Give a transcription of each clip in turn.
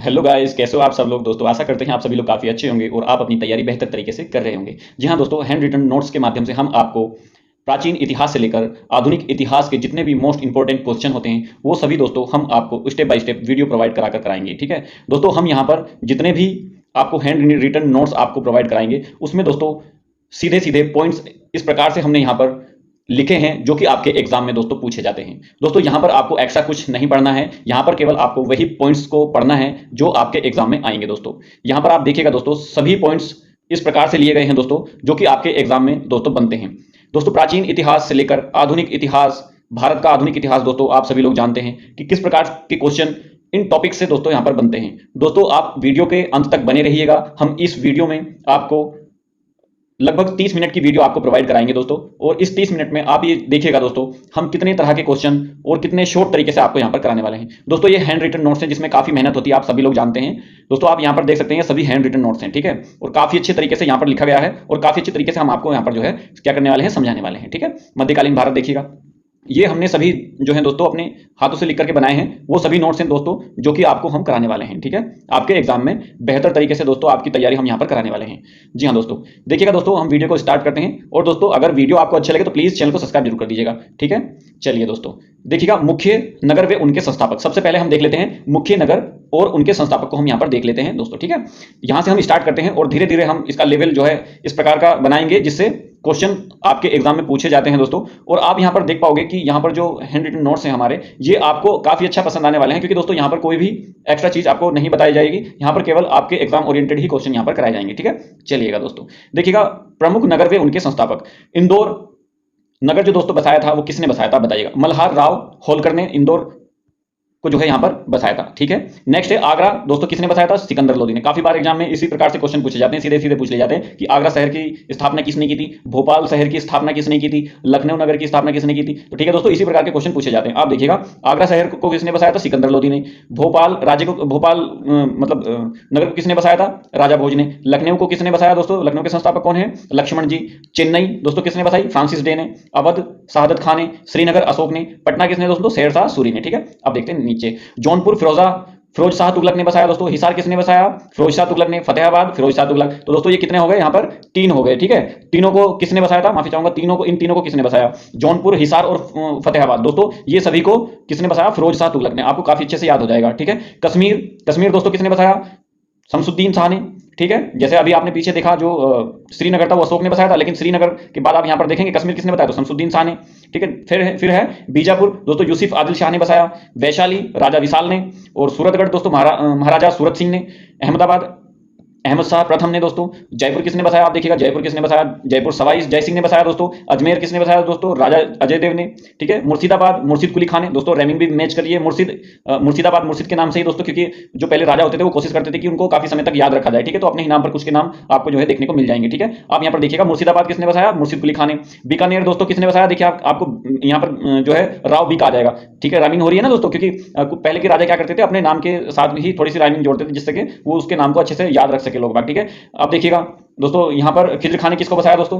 Hello guys, कैसे हो आप सब लोग। दोस्तों आशा करते हैं आप सभी लोग काफ़ी अच्छे होंगे और आप अपनी तैयारी बेहतर तरीके से कर रहे होंगे। जी हाँ दोस्तों, हैंड रिटन नोट्स के माध्यम से हम आपको प्राचीन इतिहास से लेकर आधुनिक इतिहास के जितने भी मोस्ट इंपॉर्टेंट क्वेश्चन होते हैं वो सभी दोस्तों हम आपको step by step video provide करा कर कराएंगे। ठीक है दोस्तों, हम यहाँ पर जितने भी आपको हैंड रिटन नोट्स आपको प्रोवाइड कराएंगे उसमें दोस्तों सीधे सीधे पॉइंट्स इस प्रकार से हमने यहाँ पर लिखे हैं जो कि आपके एग्जाम में दोस्तों पूछे जाते हैं। दोस्तों यहाँ पर आपको एक्स्ट्रा कुछ नहीं पढ़ना है, यहाँ पर केवल आपको वही पॉइंट्स को पढ़ना है जो आपके एग्जाम में आएंगे। दोस्तों यहाँ पर आप देखिएगा दोस्तों, सभी पॉइंट्स इस प्रकार से लिए गए हैं दोस्तों जो कि आपके एग्जाम में दोस्तों बनते हैं। दोस्तों प्राचीन इतिहास से लेकर आधुनिक इतिहास, भारत का आधुनिक इतिहास दोस्तों आप सभी लोग जानते हैं कि किस प्रकार के क्वेश्चन इन टॉपिक से दोस्तों यहाँ पर बनते हैं। दोस्तों आप वीडियो के अंत तक बने रहिएगा, हम इस वीडियो में आपको लगभग 30 मिनट की वीडियो आपको प्रोवाइड कराएंगे दोस्तों, और इस 30 मिनट में आप ये देखिएगा दोस्तों हम कितने तरह के क्वेश्चन और कितने शॉर्ट तरीके से आपको यहाँ पर कराने वाले हैं। दोस्तों ये हैंड रिटन नोट्स हैं जिसमें काफी मेहनत होती है, आप सभी लोग जानते हैं। दोस्तों आप यहाँ पर देख सकते हैं सभी हैंड रिटन नोट्स हैं, ठीक है, और काफी अच्छे तरीके से यहाँ पर लिखा गया है और काफी अच्छे तरीके से हम आपको यहाँ पर जो है क्या करने वाले हैं, समझाने वाले हैं। ठीक है, मध्यकालीन भारत देखिएगा, ये हमने सभी जो है दोस्तों अपने हाथों से लिख करके बनाए हैं, वो सभी नोट्स हैं दोस्तों जो कि आपको हम कराने वाले हैं। ठीक है, आपके एग्जाम में बेहतर तरीके से दोस्तों आपकी तैयारी हम यहाँ पर कराने वाले हैं। जी हाँ दोस्तों, देखिएगा दोस्तों हम वीडियो को स्टार्ट करते हैं, और दोस्तों अगर वीडियो आपको अच्छा लगे तो प्लीज चैनल को सब्सक्राइब जरूर कर दीजिएगा। ठीक है, चलिए दोस्तों देखिएगा, मुख्य नगर व उनके संस्थापक। सबसे पहले हम देख लेते हैं मुख्य नगर और उनके संस्थापक को हम यहाँ पर देख लेते हैं दोस्तों। ठीक है, यहाँ से हम स्टार्ट करते हैं और धीरे धीरे हम इसका लेवल जो है इस प्रकार का बनाएंगे जिससे क्वेश्चन आपके एग्जाम में पूछे जाते हैं दोस्तों। और आप यहाँ पर देख पाओगे कि यहाँ पर जो हैंड रिटन नोट्स हैं हमारे, ये आपको काफी अच्छा पसंद आने वाले हैं, क्योंकि दोस्तों यहाँ पर कोई भी एक्स्ट्रा चीज आपको नहीं बताई जाएगी, यहाँ पर केवल आपके एग्जाम ओरिएंटेड ही क्वेश्चन यहाँ पर कराए जाएंगे। ठीक है, चलिएगा दोस्तों देखिएगा, प्रमुख नगर व उनके संस्थापक। इंदौर नगर जो दोस्तों बसाया था वो किसने बसाया था बताइएगा। मल्हार राव होलकर ने इंदौर को जो है यहाँ पर बसाया था। ठीक है, नेक्स्ट है आगरा, दोस्तों किसने बसाया था, सिकंदर लोदी ने। काफी बार एग्जाम में इसी प्रकार से क्वेश्चन पूछे जाते हैं, सीधे सीधे पूछ ले जाते हैं कि आगरा शहर की स्थापना किसने की थी, भोपाल शहर की स्थापना किसने की थी, लखनऊ नगर की स्थापना किसने की थी। तो ठीक है दोस्तों, इसी प्रकार के क्वेश्चन पूछे जाते हैं। आप देखिएगा, आगरा शहर को किसने बसाया था, सिकंदर लोदी ने। भोपाल राज्य को, भोपाल नगर को किसने बसाया था, राजा भोज ने। लखनऊ को किसने बसाया दोस्तों, लखनऊ के संस्थापक कौन है, लक्ष्मण जी। चेन्नई दोस्तों किसने बसाई, फ्रांसिस डे ने। अवध शहादत खान ने। श्रीनगर अशोक ने। पटना किसने दोस्तों, शेरशाह सूरी ने। ठीक है, अब देखते हैं नीचे, जौनपुर फिरोज शाह तुगलक ने बसाया दोस्तों। हिसार किसने बसाया, फिरोज शाह तुगलक ने। फतेहाबाद फिरोज शाह तुगलक। तो दोस्तों ये कितने हो गए, यहाँ पर 3 हो गए। ठीक है, तीनों को किसने बसाया था, माफी चाहूंगा, इन तीनों को किसने बसाया, जौनपुर, हिसार और फतेहाबाद। दोस्तों ये सभी को किसने बसाया, फिरोज शाह तुगलक ने। आपको काफी अच्छे से याद हो जाएगा। ठीक है, कश्मीर दोस्तों किसने बसाया, शमसुद्दीन शाह ने। ठीक है, जैसे अभी आपने पीछे देखा जो श्रीनगर था वो अशोक ने बसाया था, लेकिन श्रीनगर के बाद आप यहाँ पर देखेंगे कश्मीर किसने बताया, तो शमसुद्दीन शाह ने। ठीक है, फिर है बीजापुर दोस्तों, यूसुफ आदिल शाह ने बसाया। वैशाली राजा विशाल ने। और सूरतगढ़ दोस्तों महाराजा सूरत सिंह ने। अहमदाबाद अहमद शाह प्रथम ने दोस्तों। जयपुर किसने बसाया, आप देखिएगा, जयपुर किसने बसाया, जयपुर सवाई जय सिंह ने बसाया दोस्तों। अजमेर किसने बसाया दोस्तों, राजा अजय देव ने। ठीक है, मुर्शिदाबाद मुर्शिद कुली खान ने। दोस्तों रैमिंग भी मैच करिए, मुर्शिदाबाद मुर्शिद के नाम से ही दोस्तों, क्योंकि जो पहले राजा होते थे वो कोशिश करते थे कि उनको काफी समय तक याद रखा जाए। ठीक है, तो अपने ही नाम पर कुछ के नाम आपको जो है देखने को मिल जाएंगे। ठीक है, आप यहाँ पर देखिएगा, मुर्शिदाबाद किसने बसाया, मुर्शिद कुली खान ने। बीकानेर दोस्तों किसने बसाया, देखिए आपको यहाँ पर जो है राव बीक आ जाएगा। ठीक है, राइमिंग हो रही है ना दोस्तों, क्योंकि पहले के राजा क्या करते थे, अपने नाम के साथ ही थोड़ी सी राइमिंग जोड़ते थे जिससे कि वो उसके नाम को अच्छे से याद रख सके लोग। ठीक है, अब देखिएगा दोस्तों यहाँ पर खिज्र खान ने किसको बसाया दोस्तों,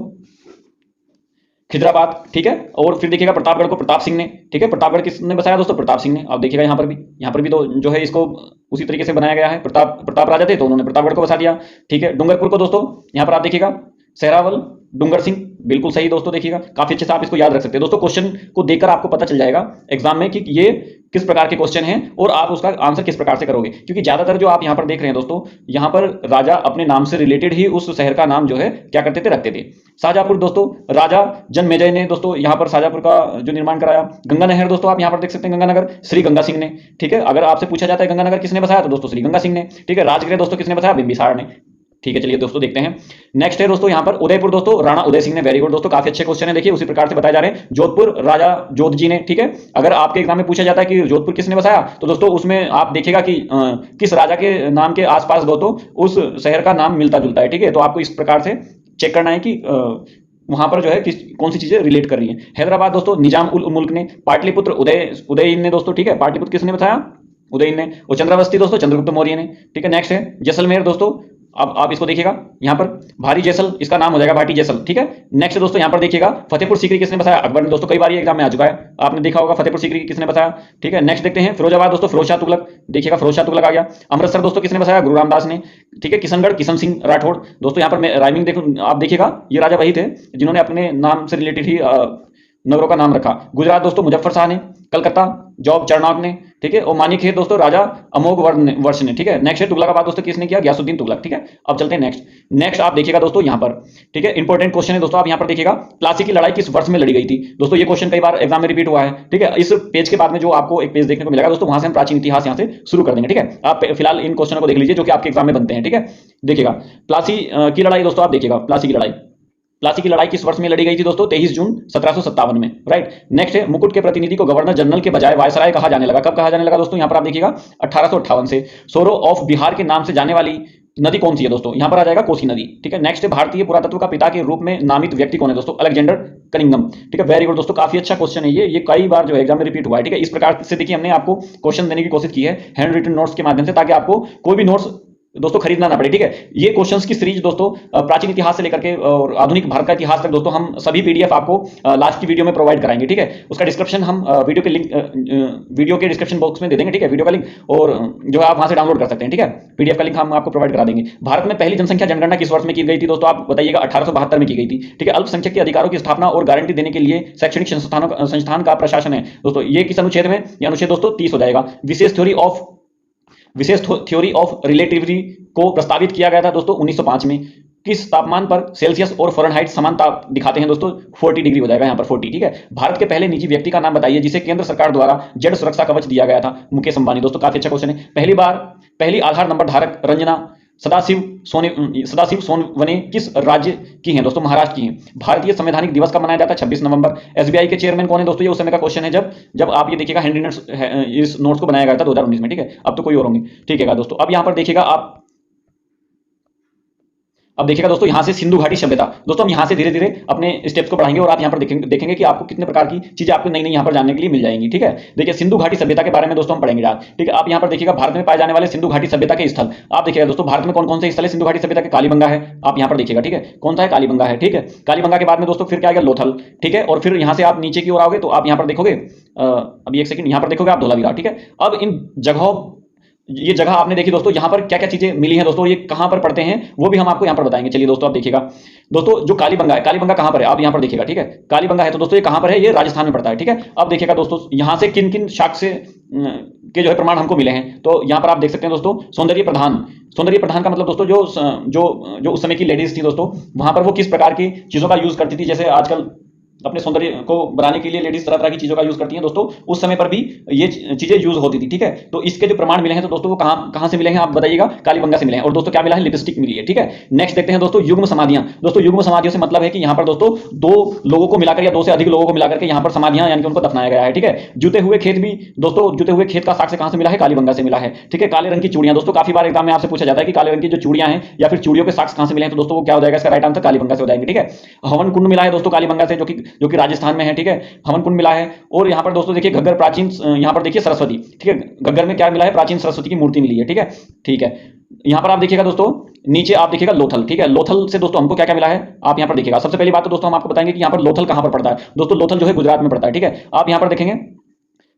खिजराबाद। ठीक है, और फिर देखिएगा प्रतापगढ़ को प्रताप सिंह ने। ठीक है, प्रतापगढ़ किसने बसाया दोस्तों, प्रताप सिंह ने। अब देखिएगा यहाँ पर भी तो जो है इसको उसी तरीके से बनाया गया है। प्रताप राजा थे तो उन्होंने प्रतापगढ़ को बसा दिया। ठीक है, डूंगरपुर को दोस्तों यहाँ पर आप देखिएगा सहरावल डूंगर सिंह, बिल्कुल सही दोस्तों, देखिएगा काफी अच्छे से आप इसको याद रख सकते हैं दोस्तों। क्वेश्चन को देखकर आपको पता चल जाएगा एग्जाम में कि ये किस प्रकार के क्वेश्चन हैं और आप उसका आंसर किस प्रकार से करोगे, क्योंकि ज्यादातर जो आप यहाँ पर देख रहे हैं दोस्तों, यहाँ पर राजा अपने नाम से रिलेटेड ही उस शहर का नाम जो है क्या करते थे, रखते थे। शाहजहांपुर दोस्तों राजा जनमेजय ने दोस्तों यहाँ पर शाहजहांपुर का जो निर्माण कराया। गंगा नहर दोस्तों आप यहाँ पर देख सकते हैं, गंगानगर श्री गंगा सिंह ने। ठीक है, अगर आपसे पूछा जाता है गंगानगर किसने बसाया, तो दोस्तों श्री गंगा सिंह ने। ठीक है, राजगृह दोस्तों किसने बसाया, बिंबिसार ने। ठीक है, चलिए दोस्तों देखते हैं। नेक्स्ट है दोस्तों यहाँ पर उदयपुर दोस्तों राणा उदय सिंह ने। वेरी गुड दोस्तों, काफी अच्छे क्वेश्चन है, देखिए उसी प्रकार से बताए जा रहे हैं। जोधपुर राजा जोध जी ने। ठीक है, अगर आपके एग्जाम में पूछा जाता है कि जोधपुर किसने बसाया, तो दोस्तों उसमें आप देखिएगा कि किस राजा के नाम के आसपास दोस्तों उस शहर का नाम मिलता जुलता है। ठीक है, तो आपको इस प्रकार से चेक करना है कि वहां पर जो है कौन सी चीजें रिलेट कर रही है। हैदराबाद दोस्तों निजाम उल मुल्क ने। पाटलिपुत्र उदयन ने दोस्तों। ठीक है, पाटलिपुत्र किसने बताया, उदयन ने। और चंद्रावस्ती दोस्तों चंद्रगुप्त मौर्य ने। ठीक है, नेक्स्ट है जैसलमेर दोस्तों अब आप इसको देखिएगा, यहाँ पर भारी जैसल, इसका नाम हो जाएगा भाटी जैसल, ठीक है। नेक्स्ट दोस्तों यहाँ पर देखिएगा फतेहपुर सीकरी किसने बसाया? अकबर ने। दोस्तों कई बार ये एग्जाम में आ चुका है, आपने देखा होगा फतेहपुर सीकरी किसने बसाया, ठीक है। नेक्स्ट देखते हैं फिरोजाबाद, दोस्तों फिरोज शाह तुगलक, देखिएगा फिरोज शाह तुगलक आ गया। अमृतसर दोस्तों किसने बसाया? गुरु रामदास ने, ठीक है। किशनगढ़ किशन सिंह राठौड़, दोस्तों यहाँ पर मैं राइमिंग देखो, आप देखिएगा ये राजा वही थे जिन्होंने अपने नाम से रिलेटेड ही नगरों का नाम रखा। गुजरात दोस्तों मुजफ्फर शाह ने, कलकत्ता जॉब चाणक्य ने, ठीक है। और मानिक है दोस्तों राजा अमोघ वर्ष ने, ठीक है। नेक्स्ट है तुगलकाबाद दोस्तों किसने किया? गयासुद्दीन तुगलक, ठीक है। अब चलते हैं नेक्स्ट आप देखिएगा दोस्तों यहाँ पर, ठीक है। इंपॉर्टेंट क्वेश्चन है दोस्तों, आप यहाँ पर देखिएगा प्लासी की लड़ाई किस वर्ष में लड़ी गई थी? दोस्तों ये क्वेश्चन कई बार एग्जाम में रिपीट हुआ है, ठीक है। इस पेज के बाद में जो आपको एक पेज देखने को मिलेगा दोस्तों, वहां से हम प्राचीन इतिहास यहाँ से शुरू कर देंगे, ठीक है। आप फिलहाल इन क्वेश्चनों को देख लीजिए जो कि आपके एग्जाम में बनते हैं, ठीक है। देखिएगा प्लासी की लड़ाई दोस्तों, आप देखिएगा प्लासी की लड़ाई किस वर्ष में लड़ी गई थी दोस्तों? 23 जून 1757 में, राइट। नेक्स्ट है मुकुट के प्रतिनिधि को गवर्नर जनरल के बजाय वायसराय कहा जाने लगा? कब कहा जाने लगा दोस्तों? यहाँ पर आप देखिएगा 1858 से। सोरो ऑफ बिहार के नाम से जाने वाली नदी कौन सी है दोस्तों? यहाँ पर आ जाएगा कोसी नदी, ठीक है। नेक्स्ट है भारतीय पुरातत्व का पिता के रूप में नामित व्यक्ति कौन है दोस्तों? अलेक्जेंडर कनिंघम, ठीक है। वेरी गुड दोस्तों, काफी अच्छा क्वेश्चन है ये कई बार जो है एग्जाम में रिपीट हुआ है, ठीक है। इस प्रकार से देखिए हमने आपको क्वेश्चन देने की कोशिश की है हैंड रिटन नोट्स के माध्यम से, ताकि आपको कोई भी नोट्स दोस्तों खरीदना ना पड़े, ठीक है। ये क्वेश्चंस की सीरीज दोस्तों प्राचीन इतिहास से लेकर के और आधुनिक भारत का इतिहास तक दोस्तों हम सभी पीडीएफ आपको लास्ट की वीडियो में प्रोवाइड कराएंगे, ठीक है। उसका डिस्क्रिप्शन हम वीडियो के लिंक वीडियो के डिस्क्रिप्शन बॉक्स में दे देंगे, ठीक है, वीडियो का लिंक, और जो है आप वहां से डाउनलोड कर सकते हैं, ठीक है। पीडीएफ का लिंक हम आपको प्रोवाइड करा देंगे। भारत में पहली जनसंख्या जनगणना किस वर्ष में की गई थी दोस्तों? आप बताइएगा। 1872 में की गई थी, ठीक है। अल्पसंख्यक के अधिकारों की स्थापना और गारंटी देने के लिए शैक्षणिक संस्थान का प्रशासन है दोस्तों, ये किस अनुच्छेद में? ये अनुच्छेद दोस्तों 30 हो जाएगा। विशेष थ्योरी ऑफ रिलेटिविटी को प्रस्तावित किया गया था दोस्तों 1905 में। किस तापमान पर सेल्सियस और फ़ारेनहाइट समान ताप दिखाते हैं दोस्तों? 40 डिग्री हो जाएगा यहाँ पर 40, ठीक है। भारत के पहले निजी व्यक्ति का नाम बताइए जिसे केंद्र सरकार द्वारा जड़ सुरक्षा कवच दिया गया था? मुकेश अंबानी, दोस्तों काफी अच्छा क्वेश्चन है। पहली आधार नंबर धारक रंजना सदाशिव सोनवने किस राज्य की हैं दोस्तों? महाराष्ट्र की हैं। भारतीय संवैधानिक दिवस का मनाया जाता है 26 नवंबर। एसबीआई के चेयरमैन कौन है दोस्तों? ये उस समय का क्वेश्चन है जब आप ये देखिएगा हैंड इस नोट्स को बनाया गया था 2019 में, ठीक है। अब तो कोई और होंगे, ठीक है दोस्तों। अब यहाँ पर देखिएगा अब देखिएगा दोस्तों यहाँ से सिंधु घाटी सभ्यता, दोस्तों हम यहाँ से धीरे धीरे अपने स्टेप्स को बढ़ाएंगे और आप यहाँ पर देखेंगे कि आपको कितने प्रकार की चीजें आपको नई नई यहाँ पर जानने के लिए मिल जाएंगी, ठीक है। देखिए सिंधु घाटी सभ्यता के बारे में दोस्तों हम पढ़ेंगे आज, ठीक है। आप यहाँ पर देखिएगा भारत में पाए जाने वाले सिंधु घाटी सभ्यता के स्थल, आप देखिएगा दोस्तों भारत में कौन कौन से स्थल है सिंधु घाटी सभ्यता के? कालीबंगा है, आप यहाँ पर देखिएगा, ठीक है। कौन सा है? कालीबंगा है, ठीक है। कालीबंगा के बाद में दोस्तों फिर क्या आएगा? लोथल, ठीक है। और फिर यहाँ से आप नीचे की ओर आओगे तो आप यहाँ पर देखोगे अभी एक सेकंड, यहाँ पर देखोगे आप धोलावीरा, ठीक है। अब इन ये जगह आपने देखी दोस्तों, यहाँ पर क्या क्या चीजें मिली हैं दोस्तों, ये कहाँ पर पड़ते हैं वो भी हम आपको यहाँ पर बताएंगे। चलिए दोस्तों आप देखिएगा, दोस्तों जो कालीबंगा है, कालीबंगा कहाँ पर है? आप यहाँ पर देखिएगा, ठीक है। कालीबंगा है तो दोस्तों ये कहाँ पर है? ये राजस्थान में पड़ता है, ठीक है। अब देखिएगा दोस्तों यहाँ से किन किन साक्ष्य के जो है प्रमाण हमको मिले हैं, तो यहाँ पर आप देख सकते हैं दोस्तों सौंदर्य प्रधान का मतलब दोस्तों जो उस समय की लेडीज थी दोस्तों, वहां पर वो किस प्रकार की चीजों का यूज करती थी। जैसे आजकल अपने सौंदर्य को बनाने के लिए लेडीज तरह तरह की चीजों का यूज करती हैं दोस्तों, उस समय पर भी ये चीजें यूज होती थी, ठीक है। तो इसके जो प्रमाण मिले हैं तो दोस्तों वो कहां से मिले हैं आप बताइएगा? कालीबंगा से मिले हैं। और दोस्तों क्या मिला है? लिपस्टिक मिली है, ठीक है। नेक्स्ट देखते हैं दोस्तों युग्म समाधियां, दोस्तों युग्म समाधियों से मतलब है कि यहाँ पर दोस्तों दो लोगों को मिलाकर या दो से अधिक लोगों को मिलाकर के यहाँ पर समाधियां यानी कि उनको दफनाया गया है, ठीक है। जुते हुए खेत भी दोस्तों, जुते हुए खेत का साक्ष्य कहां से मिला है? कालीबंगा से मिला है, ठीक है। काले रंग की चूड़ियां, दोस्तों काफी बार एग्जाम में आपसे पूछा जाता है कि काले रंग की जो चूड़ियां हैं या फिर चूड़ियों के साक्ष्य कहां से मिले हैं, तो दोस्तों वो क्या हो जाएगा? इसका राइट आंसर कालीबंगा से हो जाएंगे, ठीक है। हवन कुंड मिला है दोस्तों कालीबंगा से, जो कि राजस्थान में है, ठीक है। हवन कुंड मिला है। और यहाँ पर दोस्तों देखिए घग्गर प्राचीन, यहाँ पर देखिए सरस्वती, ठीक है। घग्गर में क्या मिला है? प्राचीन सरस्वती की मूर्ति मिली है, ठीक है, ठीक है। यहाँ पर आप देखिएगा दोस्तों नीचे आप देखिएगा लोथल, ठीक है। लोथल से दोस्तों हमको क्या क्या मिला है आप यहाँ पर देखिएगा। सबसे पहली बात तो दोस्तों हम आपको बताएंगे कि यहाँ पर लोथल कहाँ पर पड़ता है। दोस्तों लोथल जो है गुजरात में पड़ता है, ठीक है। आप यहाँ पर देखेंगे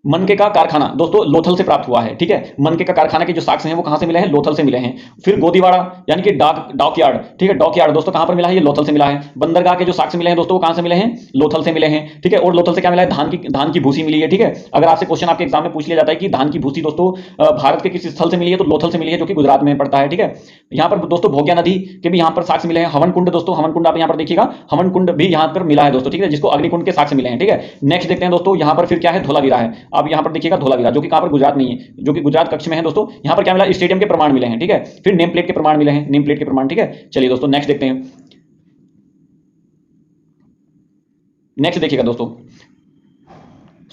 मनके का कारखाना दोस्तों लोथल से प्राप्त हुआ है, ठीक है। मनके का कारखाना के जो साक्ष्य हैं वो कहां से मिले हैं? लोथल से मिले हैं। फिर गोदीवाड़ा यानी कि डॉकयार्ड, ठीक है, डॉकयार्ड दोस्तों कहां पर मिला है? ये लोथल से मिला है। बंदरगाह के जो साक्ष्य मिले हैं दोस्तों वो कहां से मिले हैं? लोथल से मिले हैं, ठीक है। और लोथल से क्या मिला है? धान की भूसी मिली है, ठीक है। अगर आपसे क्वेश्चन आपके एग्जाम में पूछ लिया जाता है कि धान की भूसी दोस्तों भारत के किस स्थल से मिली है, तो लोथल से मिली है, जो कि गुजरात में पड़ता है, ठीक है। यहाँ पर दोस्तों भोग्या नदी के भी यहाँ पर साक्ष्य मिले हैं। हवन कुंड दोस्तों, हवन कुंड आप यहाँ पर देखिएगा, हवन कुंड भी यहाँ पर मिला है दोस्तों, ठीक है, जिसको अग्निकुंड के साक्ष्य मिले हैं, ठीक है। नेक्स्ट देखते हैं दोस्तों यहाँ पर फिर क्या है? धोलावीरा है। आप यहाँ पर देखिएगा धोलावीरा, जो कि कहां पर? गुजरात में ही है, जो कि गुजरात कक्ष में है दोस्तों। यहां पर क्या मिला? स्टेडियम के प्रमाण मिले हैं, ठीक है। फिर नेम प्लेट के प्रमाण मिले हैं, नेम प्लेट के प्रमाण, ठीक है। चलिए दोस्तों नेक्स्ट देखते हैं। नेक्स्ट देखिएगा दोस्तों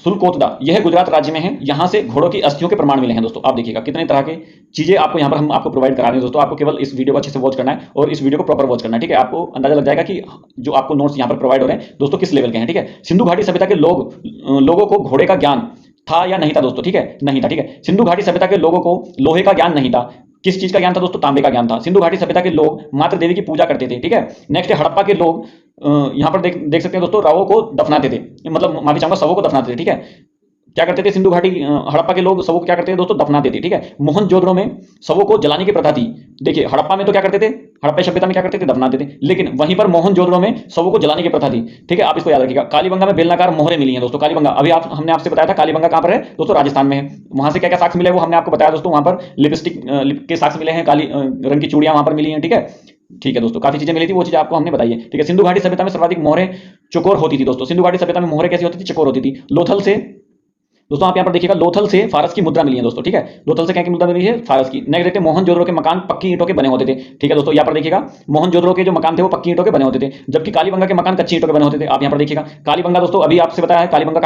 सुलकोतदा, यह गुजरात राज्य में है। यहां से घोड़ों की अस्थियों के प्रमाण मिले हैं दोस्तों। आप देखिएगा कितने तरह के चीजें आपको यहां पर हम आपको प्रोवाइड करा रहे हैं दोस्तों। आपको केवल इस वीडियो को अच्छे से वॉच करना है और इस वीडियो को प्रॉपर वॉच करना है, ठीक है। आपको अंदाजा लग जाएगा कि जो आपको नोट्स यहां पर प्रोवाइड हो रहे हैं दोस्तों किस लेवल के हैं, ठीक है। सिंधु घाटी सभ्यता के लोगों को घोड़े का ज्ञान था या नहीं था दोस्तों, ठीक है, नहीं था, ठीक है। सिंधु घाटी सभ्यता के लोगों को लोहे का ज्ञान नहीं था। किस चीज का ज्ञान था दोस्तों? तांबे का ज्ञान था। सिंधु घाटी सभ्यता के लोग मात्र देवी की पूजा करते थे, ठीक है। नेक्स्ट हड़प्पा के लोग यहाँ पर देख सकते हैं दोस्तों, रावों को दफनाते थे, मतलब माफी चाहूंगा, शवों को दफनाते थे, ठीक है। क्या करते थे सिंधु घाटी हड़प्पा के लोग शवों को क्या करते थे दोस्तों? दफनाते थे, ठीक है। मोहनजोदड़ो में शवों को जलाने की प्रथा थी। देखिए हड़प्पा में तो क्या करते थे, हड़प्पा सभ्यता में क्या करते थे? दफनाते थे। लेकिन वहीं पर मोहनजोदड़ो में शवों को जलाने की प्रथा थी, ठीक है। आप इसको याद रखिएगा। कालीबंगा में बेलनाकार मोहरें मिली हैं दोस्तों। कालीबंगा अभी हमने आपसे बताया था, कालीबंगा कहां पर है दोस्तों? राजस्थान में है। वहां से क्या क्या साक्ष्य मिले वो हमने आपको बताया दोस्तों। वहां पर लिपस्टिक के साक्ष्य मिले हैं, काली रंग की चूड़ियां वहां पर मिली हैं, ठीक है। ठीक है दोस्तों, काफी चीजें मिली थी, वो चीज आपको हमने बताई है, ठीक है। सिंधु घाटी सभ्यता में सर्वाधिक मोहरें चकोर होती थी दोस्तों। सिंधु घाटी सभ्यता में मोहरें कैसी होती थी? चकोर होती थी। लोथल से दोस्तों, आप यहां पर देखिएगा, लोथल से फारस की मुद्रा मिली है दोस्तों, ठीक है। लोथल से क्या की मुद्रा मिली है? फारस की। नेक्स्ट देखते हैं, मोहनजोदड़ो के मकान पक्की ईंटों के बने होते थे, ठीक है दोस्तों। यहां पर देखिएगा, मोहनजोदड़ो के जो मकान थे वो पक्की ईंटों के बने होते थे, जबकि कालीबंगा के मकान कच्ची ईंटों के बने होते थे। आप यहां पर देखिएगा, कालीबंगा दोस्तों अभी आपसे बताया है, कालीबंगा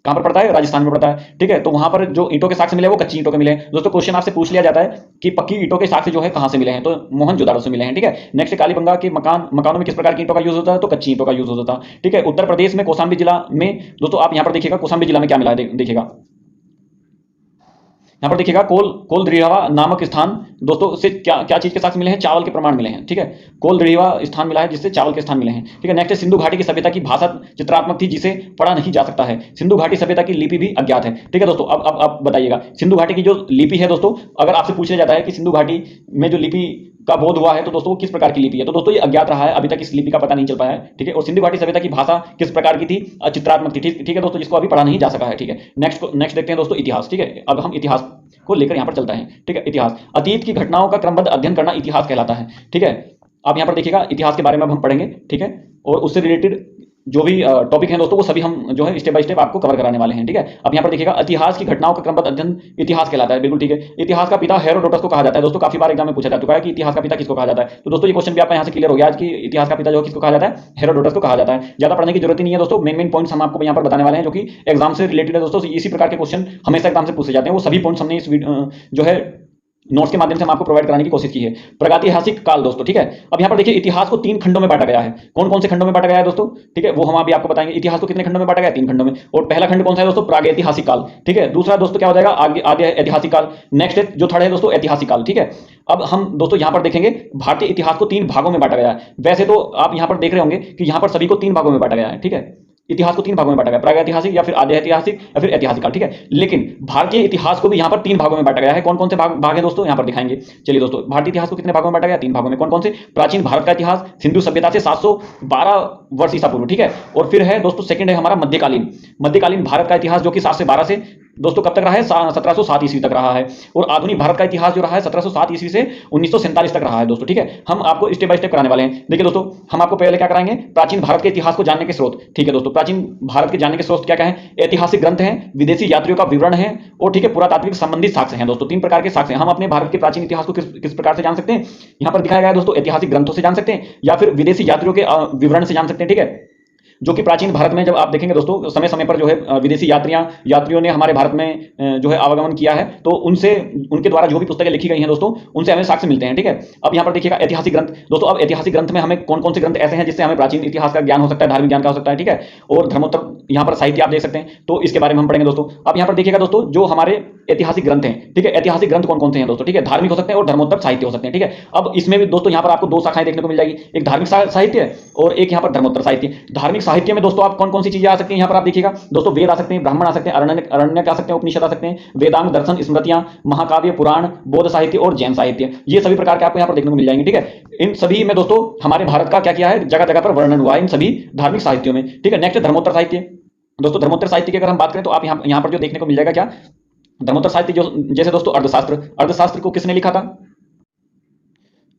कहां पर पड़ता है? राजस्थान में पड़ता है, ठीक है। तो वहां पर जो ईंटों के साक्ष्य मिले वो कच्ची ईंटों के मिले हैं दोस्तों। क्वेश्चन आपसे पूछ लिया जाता है कि पक्की ईंटों के साक्ष्य जो है कहां से मिले हैं, तो मोहनजोदड़ो से मिले हैं, ठीक है। नेक्स्ट, कालीबंगा के मकानों में किस प्रकार की ईंटों का यूज होता है? तो कच्ची ईंटों का यूज होता था, ठीक है। उत्तर प्रदेश में कौशाम्बी जिला में दोस्तों, आप यहां पर देखिएगा, कौशाम्बी जिला में क्या मिला है? देखिएगा यहां पर देखिएगा, कोलद्रिहवा नामक स्थान दोस्तों से क्या क्या चीज के साथ मिले हैं? चावल के प्रमाण मिले हैं, ठीक है। कोलद्रिहवा स्थान मिला है जिससे चावल के स्थान मिले हैं, ठीक है। नेक्स्ट, सिंधु घाटी की सभ्यता की भाषा चित्रात्मक थी जिसे पढ़ा नहीं जा सकता है। सिंधु घाटी सभ्यता की लिपि भी अज्ञात है, ठीक है दोस्तों। अब बताइएगा, सिंधु घाटी की जो लिपि है दोस्तों, अगर आपसे पूछा जाता है कि सिंधु घाटी में जो लिपि का बोध हुआ है तो दोस्तों वो किस प्रकार की लिपि है, तो दोस्तों ये अज्ञात रहा है, अभी तक इस लिपि का पता नहीं चल पाया है, ठीक है। और सिंधु घाटी सभ्यता की भाषा किस प्रकार की थी? चित्रात्मक थी, ठीक है दोस्तों, जिसको अभी पढ़ा नहीं जा सका है, ठीक है। नेक्स्ट देखते हैं दोस्तों, इतिहास, ठीक है। अब हम इतिहास को लेकर यहां पर चलता है, ठीक है। इतिहास, अतीत की घटनाओं का क्रमबद्ध अध्ययन करना इतिहास कहलाता है, ठीक है। अब यहां पर देखिएगा, इतिहास के बारे में अब हम पढ़ेंगे, ठीक है। और उससे रिलेटेड जो भी टॉपिक हैं दोस्तों, वो सभी हम जो है स्टेप बाय स्टेप आपको कवर कराने वाले हैं, ठीक है। अब यहां पर देखिएगा, इतिहास की घटनाओं का क्रमबद्ध अध्ययन इतिहास कहलाता है, बिल्कुल ठीक है। इतिहास का पिता हेरोडोटस को कहा जाता है दोस्तों। काफी बार एग्जाम में पूछा जा चुका है कि इतिहास का पिता किसको कहा जाता है, तो दोस्तों ये क्वेश्चन भी आपका यहां से क्लियर हो गया आज कि इतिहास का पिता जो किसको कहा जाता है? हेरोडोटस को कहा जाता है। ज्यादा पढ़ने की जरूरत ही नहीं है दोस्तों, मेन पॉइंट्स हम आपको यहां पर बताने वाले हैं जो कि एग्जाम से रिलेटेड है दोस्तों। इसी प्रकार के क्वेश्चन हमेशा एग्जाम से पूछे जाते हैं, वो सभी पॉइंट्स हमने इस जो है नोट्स के माध्यम से हम आपको प्रोवाइड कराने की कोशिश की है। प्रागैतिहासिक काल दोस्तों, ठीक है। अब यहां पर देखिए, इतिहास को 3 खंडों में बांटा गया है। कौन कौन से खंडों में बांटा गया है दोस्तों? ठीक है, वो हम अभी आपको बताएंगे। इतिहास को कितने खंडों में बांटा गया है? 3 खंडों में। और पहला खंड कौन सा है दोस्तों? प्रागैतिहासिक काल, ठीक है। दूसरा दोस्तों क्या हो जाएगा? आगे ऐतिहासिक काल। नेक्स्ट जो थर्ड है दोस्तों, ऐतिहासिक काल, ठीक है। अब हम दोस्तों यहां पर देखेंगे, भारतीय इतिहास को 3 भागों में बांटा गया है। वैसे तो आप यहां पर देख रहे होंगे कि यहां पर सभी को 3 भागों में बांटा गया है, ठीक है। इतिहास को 3 भागों में बांटा गया, प्रागैतिहासिक या फिर आद्य ऐतिहासिक या फिर ऐतिहासिक काल, ठीक है। लेकिन भारतीय इतिहास को भी यहां पर 3 भागों में बांटा गया है। कौन कौन से भाग है दोस्तों? यहां पर दिखाएंगे। चलिए दोस्तों, भारतीय इतिहास को कितने भागों में बांटा गया? 3 भागों में। कौन कौन से? प्राचीन भारत का इतिहास, सिंधु सभ्यता से 712 वर्ष ईसा पूर्व, ठीक है। और फिर है दोस्तों सेकंड है हमारा मध्यकालीन भारत का इतिहास, जो कि 7 से 12 से दोस्तों कब तक रहा है? 1707 ईस्वी तक रहा है। और आधुनिक भारत का इतिहास जो रहा है 1707 ईस्वी से 1947 तक रहा है दोस्तों, ठीक है। हम आपको स्टेप बाय स्टेप कराने वाले हैं। देखिए दोस्तों, हम आपको पहले क्या कराएंगे? प्राचीन भारत के इतिहास को जानने के स्रोत, ठीक है दोस्तों। प्राचीन भारत के जानने के स्रोत क्या क्या है? ऐतिहासिक ग्रंथ हैं, विदेशी यात्रियों का विवरण है, और ठीक है, पुरातात्विक संबंधित साक्ष्य हैं दोस्तों। 3 प्रकार के साक्ष्य हैं। हम अपने भारत के प्राचीन इतिहास को किस प्रकार से जान सकते हैं? यहां पर दिखाया गया है दोस्तों, ऐतिहासिक ग्रंथों से जान सकते हैं या फिर विदेशी यात्रियों के विवरण से जान सकते हैं, ठीक है। जो कि प्राचीन भारत में जब आप देखेंगे दोस्तों, समय समय पर जो है विदेशी यात्रियों ने हमारे भारत में जो है आवागमन किया है, तो उनके द्वारा जो भी पुस्तकें लिखी गई हैं दोस्तों, उनसे हमें साक्ष्य मिलते हैं, ठीक है। अब यहाँ पर देखिएगा ऐतिहासिक ग्रंथ दोस्तों। अब ऐतिहासिक ग्रंथ में हमें कौन कौन से ग्रंथ ऐसे हैं जिससे हमें प्राचीन इतिहास का ज्ञान हो सकता है, धार्मिक ज्ञान का हो सकता है, ठीक है। और धर्मोत्तर यहाँ पर साहित्य आप देख सकते हैं, तो इसके बारे में हम पढ़ेंगे दोस्तों। अब यहाँ पर देखिएगा दोस्तों, जो हमारे ऐतिहासिक ग्रंथ हैं, ठीक है, ऐतिहासिक ग्रंथ कौन कौन से हैं दोस्तों, ठीक है। धार्मिक हो सकते हैं और धर्मोत्तर साहित्य हो सकते हैं, ठीक है। अब इसमें भी दोस्तों यहाँ पर आपको 2 शाखाएं देखने को मिल जाएगी, एक धार्मिक साहित्य और एक यहाँ पर धर्मोत्तर साहित्य। धार्मिक साहित्य में दोस्तों आप कौन कौन सी चीजें आ सकती हैं? यहाँ पर आप देखिएगा दोस्तों, वेद आ सकते हैं, ब्राह्मण आ सकते हैं, अरण्यक आ सकते हैं, उपनिषद आ सकते हैं, वेदांग, दर्शन, स्मृतियां, महाकाव्य, पुराण, बौद्ध साहित्य और जैन साहित्य, ये सभी प्रकार के आपको यहाँ पर देखने को मिल जाएंगे, ठीक है। इन सभी में दोस्तों हमारे भारत का क्या किया है? जगह जगह पर वर्णन हुआ है इन सभी धार्मिक साहित्यों में, ठीक है। नेक्स्ट धर्मोत्तर साहित्य दोस्तों। धर्मोत्तर साहित्य की अगर हम बात करें तो आप यहाँ पर जो देखने को मिल जाएगा क्या? धर्मोत्तर साहित्य जो जैसे दोस्तों अर्थशास्त्र को किसने लिखा था?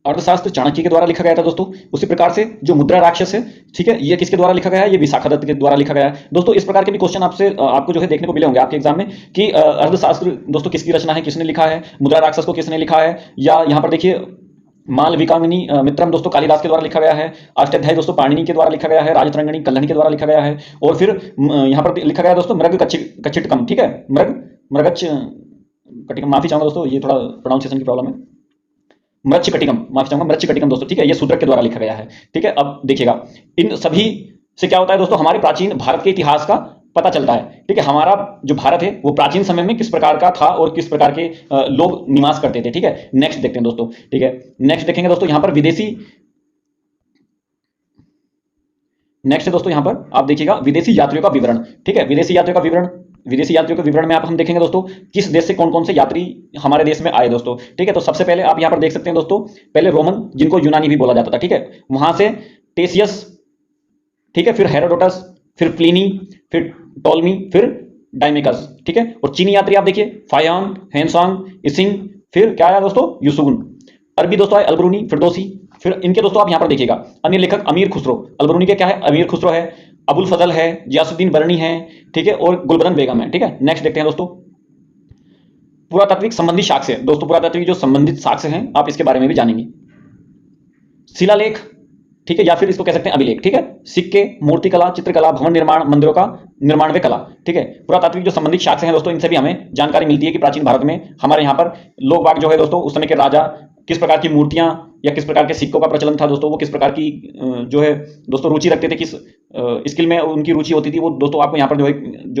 अर्थशास्त्र चाणक्य के द्वारा लिखा गया था दोस्तों। उसी प्रकार से जो मुद्रा राक्षस है, ठीक है, ये किसके द्वारा लिखा गया है? ये विशाखादत्त के द्वारा लिखा गया है दोस्तों। इस प्रकार के भी क्वेश्चन आपको जो है देखने को मिले होंगे आपके एग्जाम में कि अर्थशास्त्र दोस्तों किसकी रचना है, किसने लिखा है, मुद्रा राक्षस को किसने लिखा है, या यहाँ पर देखिए मालविकाग्नि मित्रम दोस्तों कालिदास के द्वारा लिखा गया है, अष्टाध्यायी दोस्तों पाणिनि के द्वारा लिखा गया है, राजतरंगिणी कल्हणी के द्वारा लिखा गया है, और फिर यहाँ पर लिखा गया दोस्तों मृग कच्छिटकम, ठीक है, मृगच्छ कटिकम, माफी चाहूंगा दोस्तों, ये थोड़ा प्रोनाउंसिएशन की प्रॉब्लम है, मृच्छकटिकम, माफी चाहूंगा, मृच्छकटिकम दोस्तों, ठीक है, ये शूद्रक के द्वारा लिखा गया है, ठीक है। अब देखिएगा इन सभी से क्या होता है दोस्तों, हमारे प्राचीन भारत के इतिहास का पता चलता है। ठीक है, हमारा जो भारत है वो प्राचीन समय में किस प्रकार का था और किस प्रकार के लोग निवास करते थे। ठीक है, नेक्स्ट देखते हैं दोस्तों। ठीक है, नेक्स्ट देखेंगे दोस्तों यहाँ पर विदेशी, नेक्स्ट है दोस्तों यहाँ पर आप देखिएगा विदेशी यात्रियों का विवरण। ठीक है, विदेशी यात्रियों का विवरण, विदेशी यात्रियों के विवरण में आप हम देखेंगे दोस्तों किस देश से कौन कौन से यात्री हमारे देश में आए दोस्तों। ठीक है, तो सबसे पहले आप यहाँ पर देख सकते हैं दोस्तों, पहले रोमन, जिनको यूनानी भी बोला जाता था। ठीक है, वहां से टेसियस, ठीक है, फिर हेरोडोटस, फिर प्लिनी, फिर टोलमी, फिर डाइमेकस। ठीक है, और चीनी यात्री आप देखिए फायांग, हैंसांग, इसिंग, फिर क्या आया दोस्तों युसुगुन। अरबी दोस्तों आए अलबरूनी, फिरदौसी। फिर इनके दोस्तों आप यहां पर देखिएगा अन्य लेखक अमीर खुसरो। अलबरूनी के क्या है, अमीर खुसरो है, अबुल फजल है, जियासुद्दीन बरनी है, ठीक है, और गुलबदन बेगम है। ठीक है, नेक्स्ट देखते हैं दोस्तों पुरातात्विक संबंधी साक्ष्य। दोस्तों पुरातात्विक जो संबंधित साक्ष्य हैं आप इसके बारे में भी जानेंगे। शिलालेख, ठीक है, या फिर इसको कह सकते हैं अभिलेख। ठीक है, सिक्के, मूर्तिकला, चित्रकला, भवन निर्माण, मंदिरों का निर्माण व कला। ठीक है, पुरातात्विक जो संबंधित साक्ष्य हैं दोस्तों इनसे भी हमें जानकारी मिलती है कि प्राचीन भारत में हमारे यहाँ पर लोग बाग जो है दोस्तों उस समय के राजा किस प्रकार की मूर्तियां या किस प्रकार के सिक्कों का प्रचलन था दोस्तों, वो किस प्रकार की जो है दोस्तों रुचि रखते थे, किस स्किल में उनकी रुचि होती थी, वो दोस्तों आपको यहाँ पर जो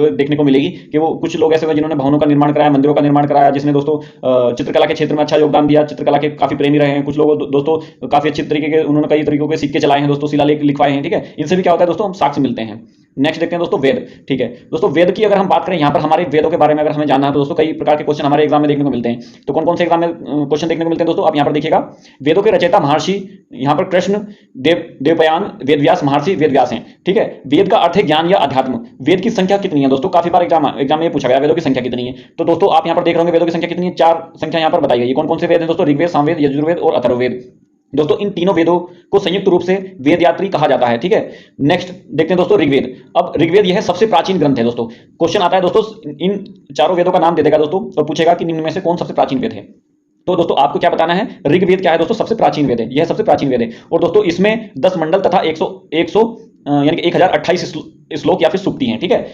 है देखने को मिलेगी कि वो कुछ लोग ऐसे हुए जिन्होंने भवनों का निर्माण कराया, मंदिरों का निर्माण कराया, जिसने दोस्तों चित्रकला के क्षेत्र में अच्छा योगदान दिया, चित्रकला के काफी प्रेमी रहे हैं कुछ लोग दोस्तों, काफी अच्छे तरीके के उन्होंने कई तरीकों के सिक्के चलाए हैं दोस्तों, शिलालेख लिखवाए हैं। ठीक है, इनसे भी क्या होता है दोस्तों हम साक्ष्य मिलते हैं। नेक्स्ट देखते हैं दोस्तों वेद। ठीक है दोस्तों, वेद की अगर हम बात करें यहाँ पर हमारे वेदों के बारे में अगर हमें जानना है तो दोस्तों कई प्रकार के क्वेश्चन हमारे एग्जाम में देखने को मिलते हैं। तो कौन कौन से एग्जाम में क्वेश्चन देखने को मिलते हैं दोस्तों, आप यहाँ पर देखिएगा वेदों के रचयिता महर्षि, यहाँ पर कृष्ण देवयान वेदव्यास महर्षि वेदव्यास हैं। ठीक है, वेद का अर्थ है ज्ञान या अध्यात्म। वेद की संख्या कितनी है दोस्तों, काफी बार एग्जाम में पूछा गया वेदों की संख्या कितनी है। तो दोस्तों आप यहाँ पर देख रहे होंगे वेदों की संख्या कितनी है, 4 संख्या यहाँ पर बताई गई है। कौन कौन से वेद हैं दोस्तों, ऋग्वेद, सामवेद, यजुर्वेद और अथर्ववेद। दोस्तों इन तीनों वेदों को संयुक्त रूप से वेद यात्री कहा जाता है। ठीक है, नेक्स्ट देखते हैं दोस्तों ऋग्वेद। अब ऋग्वेद यह सबसे प्राचीन ग्रंथ है दोस्तों। क्वेश्चन आता है दोस्तों इन चारों वेदों का नाम दे देगा दोस्तों और पूछेगा कि निम्न में से कौन सबसे प्राचीन वेद है। तो दोस्तों आपको क्या बताना है, ऋग्वेद क्या है दोस्तों, सबसे प्राचीन वेद है, यह सबसे प्राचीन वेद है। और दोस्तों इसमें 10 मंडल तथा 100 यानी कि 1028 श्लोक या फिर सूक्ति हैं। ठीक है,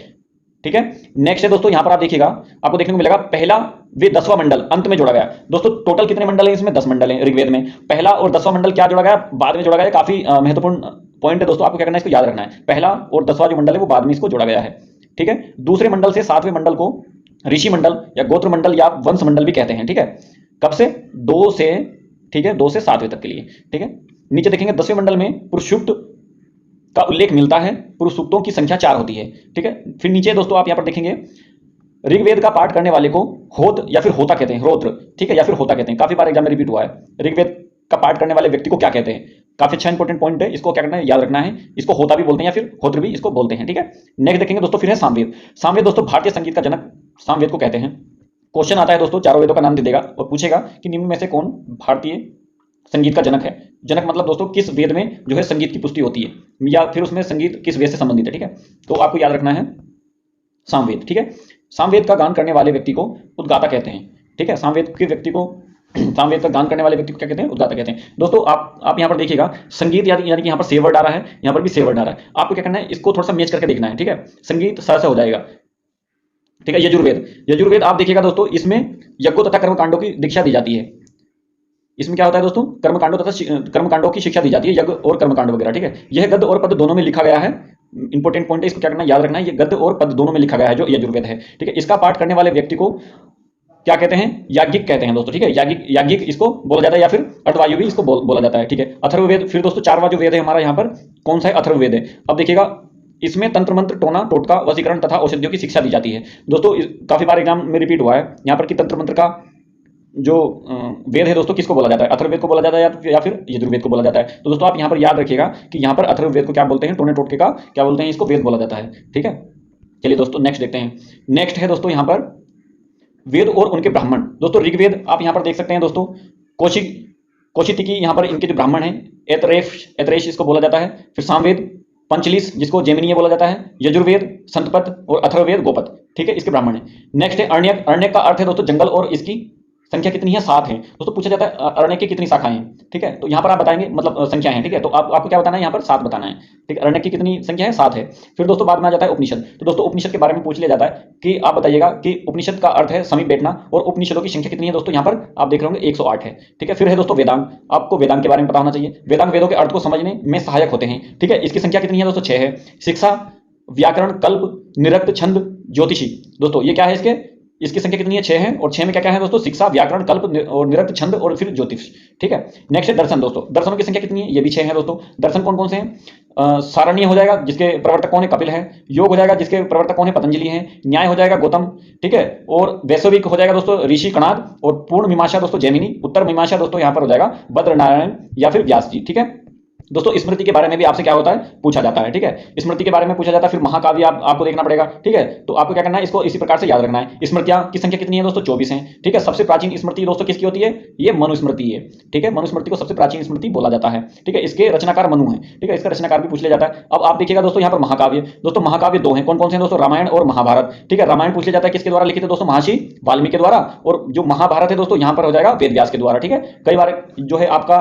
ठीक है, नेक्स्ट है दोस्तों यहाँ पर आप देखिएगा आपको देखने को मिलेगा पहला वे 10वां मंडल अंत में जोड़ा गया। दोस्तों टोटल कितने मंडल हैं इसमें, 10 मंडल हैं ऋग्वेद में। पहला और 10वां मंडल क्या जोड़ा गया, बाद में जोड़ा गया। काफी महत्वपूर्ण पॉइंट है दोस्तों, आपको क्या करना है, इसको याद रखना है। पहला और 10वां जो मंडल है वो बाद में इसको जोड़ा गया है। ठीक है, दूसरे मंडल से 7वें मंडल को ऋषि मंडल या गोत्र मंडल या वंश मंडल भी कहते हैं। ठीक है, कब से, 2 से, ठीक है, 2 से 7वें तक के लिए। ठीक है, नीचे देखेंगे 10वें मंडल में पुरुषसूक्त का उल्लेख मिलता है, पुरुष सूक्तों की संख्या 4 होती है। ठीक है, फिर नीचे दोस्तों आप यहां पर देखेंगे ऋग्वेद का पाठ करने वाले को होत या फिर होता कहते हैं, रोत्र, ठीक है, या फिर होता कहते हैं। काफी बार एग्जाम में रिपीट हुआ है, ऋग्वेद का पाठ करने वाले व्यक्ति को क्या कहते हैं। काफी अच्छा इंपॉर्टेंट पॉइंट है, इसको क्या करना है, याद रखना है। इसको होता भी बोलते हैं या फिर होत्र भी इसको बोलते हैं। ठीक है, नेक्स्ट देखेंगे दोस्तों फिर है सामवेद। सामवेद दोस्तों भारतीय संगीत का जनक सामवेद को कहते हैं। क्वेश्चन आता है दोस्तों चारों वेदों का नाम दे देगा और पूछेगा कि निम्न में से कौन भारतीय संगीत का जनक है। जनक मतलब दोस्तों किस वेद में जो है संगीत की पुष्टि होती है या फिर उसमें संगीत किस वेद से संबंधित है। ठीक है, तो आपको याद रखना है सामवेद। ठीक है, सामवेद का गान करने वाले व्यक्ति को उद्गाता कहते हैं। ठीक है, सामवेद के व्यक्ति को सामवेद का गान करने वाले व्यक्ति को क्या कहते हैं, उद्गाता कहते हैं। दोस्तों आप यहाँ पर देखिएगा संगीत यानी कि यहाँ पर से वर्ड आ रहा है, यहाँ पर भी से वर्ड आ रहा है। आपको क्या करना है, इसको थोड़ा सा मैच करके देखना है। ठीक है, संगीत स से हो जाएगा। ठीक है, यजुर्वेद, यजुर्वेद आप देखिएगा दोस्तों इसमें यज्ञों तथा कर्मकांडों की दीक्षा दी जाती है। इसमें क्या होता है दोस्तों, कर्मकांडों तथा कर्मकांडों की शिक्षा दी जाती है, यज्ञ और कर्मकांड वगैरह। ठीक है, यह गद्य और पद दोनों में लिखा गया है। इंपॉर्टेंट पॉइंट है, इसको क्या करना है, याद रखना है, ये गद्य और पद दोनों में लिखा गया है जो यजुर्वेद है। ठीक है, इसका पाठ करने वाले व्यक्ति को क्या कहते हैं, याज्ञिक कहते हैं दोस्तों। ठीक है, याज्ञिक इसको बोला जाता है या फिर अर्धवायु भी इसको बोला जाता है। ठीक है, अथर्ववेद फिर दोस्तों 4वां जो वेद है हमारा यहाँ पर कौन सा है, अथर्ववेद है। अब देखिएगा इसमें तंत्र मंत्र, टोना टोटका, वशीकरण तथा औषधियों की शिक्षा दी जाती है। दोस्तों काफी बार एग्जाम में रिपीट हुआ है यहाँ पर कि तंत्र मंत्र का जो वेद है दोस्तों किसको बोला जाता है, अथर्ववेद को बोला जाता है या फिर यजुर्वेद को बोला जाता है। तो दोस्तों आप यहाँ पर याद रखिएगा कि यहाँ पर अथर्ववेद को क्या बोलते हैं, टोने टोटके का क्या बोलते हैं, इसको वेद बोला जाता है। ठीक है, चलिए दोस्तों नेक्स्ट देखते हैं। नेक्स्ट है दोस्तों यहाँ पर वेद और उनके ब्राह्मण। दोस्तों ऋग्वेद आप यहाँ पर देख सकते हैं दोस्तों, कौशिकी यहाँ पर इनके जो ब्राह्मण हैं, ऐतरेश इसको बोला जाता है। फिर सामवेद पंचलिस जिसको जेमिनीय बोला जाता है, यजुर्वेद संतपद और अथर्ववेद गोपद। ठीक है, इसके ब्राह्मण है। नेक्स्ट है अरण्यक। अरण्यक का अर्थ है दोस्तों जंगल और इसकी संख्या कितनी है, 7 है। दोस्तों पूछा जाता है अरण्यक की कितनी शाखाएं हैं। ठीक है, तो यहाँ पर आप बताएंगे मतलब संख्या है। ठीक है, तो आपको क्या बताना है, यहाँ पर 7 बताना है। ठीक है, अरण्यक की कितनी संख्या है, 7 है। फिर दोस्तों बाद में आ जाता है उपनिषद। तो दोस्तों उपनिषद के बारे में पूछ लिया जाता है कि आप बताइएगा कि उपनिषद का अर्थ है समीप बैठना और उपनिषदों की संख्या कितनी है। दोस्तों यहाँ पर आप देख रहे होंगे 108 है। ठीक है, फिर है दोस्तों वेदांग। आपको वेदांग के बारे में पता होना चाहिए। वेदांग वेदों के अर्थ को समझने में सहायक होते हैं। ठीक है, इसकी संख्या कितनी है दोस्तों, 6 है। शिक्षा, व्याकरण, कल्प, निरक्त छंद ज्योतिषी। दोस्तों ये क्या है, इसकी संख्या कितनी है, 6 है। और 6 में क्या क्या है दोस्तों, शिक्षा, व्याकरण, कल्प और निरक्त छंद और फिर ज्योतिष। ठीक है, नेक्स्ट है दर्शन। दोस्तों दर्शनों की संख्या कितनी है, ये भी 6 है। दोस्तों दर्शन कौन कौन से हैं, सारण्य हो जाएगा जिसके प्रवर्तक कौन है, कपिल है। योग हो जाएगा जिसके प्रवर्तक कौन है, पतंजलि है। न्याय हो जाएगा गौतम। ठीक है, और वैश्विक हो जाएगा दोस्तों ऋषि कणाद। और पूर्ण मीमांसा दोस्तों जैमिनी। उत्तर मीमांसा दोस्तों यहाँ पर हो जाएगा बद्र नारायण या फिर व्यास जी। ठीक है दोस्तों, स्मृति के बारे में भी आपसे क्या होता है, पूछा जाता है। ठीक है, स्मृति के बारे में पूछा जाता है। फिर महाकाव्य आपको देखना पड़ेगा। ठीक है, तो आपको क्या करना है, इसको इसी प्रकार से याद रखना है। स्मृतियां की संख्या कितनी है दोस्तों, 24 है। ठीक है, सबसे प्राचीन स्मृति दोस्तों किसकी होती है, ये मनुस्मृति है। ठीक है, मनुस्मृति को सबसे प्राचीन स्मृति बोला जाता है। ठीक है, इसके रचनाकार मनु है। ठीक है, इसका रचनाकार भी पूछ लिया जाता है। अब आप देखिएगा दोस्तों यहाँ पर महाकाव्य। दोस्तों महाकाव्य 2 है, कौन कौन से दोस्तों, रामायण और महाभारत। ठीक है, रामायण पूछ लिया जाता है किसके द्वारा लिखित है दोस्तों, महर्षि वाल्मीकि के द्वारा। और जो महाभारत है दोस्तों यहाँ पर हो जाएगा वेद व्यास के द्वारा। ठीक है, कई बार जो है आपका